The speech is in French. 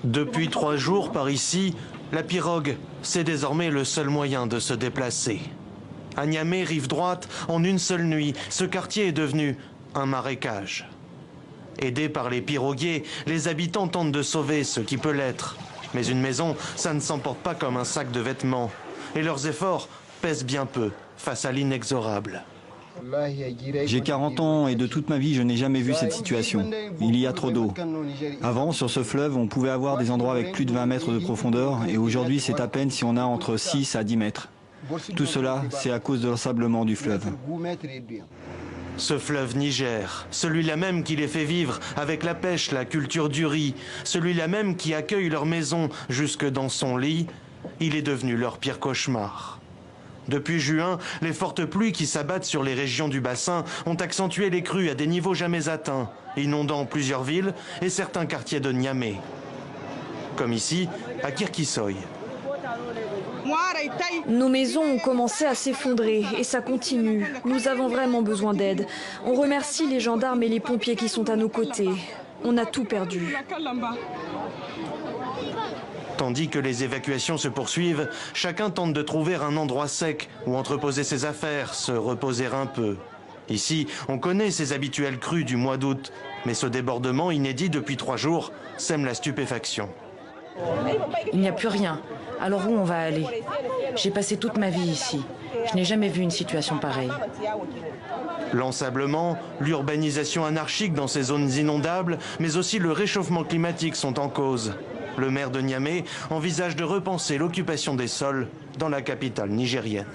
Depuis 3 jours par ici, la pirogue, c'est désormais le seul moyen de se déplacer. À Niamey, rive droite, en une seule nuit, ce quartier est devenu un marécage. Aidés par les piroguiers, les habitants tentent de sauver ce qui peut l'être. Mais une maison, ça ne s'emporte pas comme un sac de vêtements. Et leurs efforts pèsent bien peu face à l'inexorable. J'ai 40 ans et de toute ma vie, je n'ai jamais vu cette situation. Il y a trop d'eau. Avant, sur ce fleuve, on pouvait avoir des endroits avec plus de 20 mètres de profondeur et aujourd'hui, c'est à peine si on a entre 6 à 10 mètres. Tout cela, c'est à cause de l'ensablement du fleuve. Ce fleuve Niger, celui-là même qui les fait vivre avec la pêche, la culture du riz, celui-là même qui accueille leur maison jusque dans son lit, il est devenu leur pire cauchemar. Depuis juin, les fortes pluies qui s'abattent sur les régions du bassin ont accentué les crues à des niveaux jamais atteints, inondant plusieurs villes et certains quartiers de Niamey. Comme ici, à Kirkisoy. Nos maisons ont commencé à s'effondrer et ça continue. Nous avons vraiment besoin d'aide. On remercie les gendarmes et les pompiers qui sont à nos côtés. On a tout perdu. Tandis que les évacuations se poursuivent, chacun tente de trouver un endroit sec où entreposer ses affaires, se reposer un peu. Ici, on connaît ces habituelles crues du mois d'août, mais ce débordement inédit depuis 3 jours sème la stupéfaction. Il n'y a plus rien. Alors où on va aller? J'ai passé toute ma vie ici. Je n'ai jamais vu une situation pareille. L'ensablement, l'urbanisation anarchique dans ces zones inondables, mais aussi le réchauffement climatique sont en cause. Le maire de Niamey envisage de repenser l'occupation des sols dans la capitale nigérienne.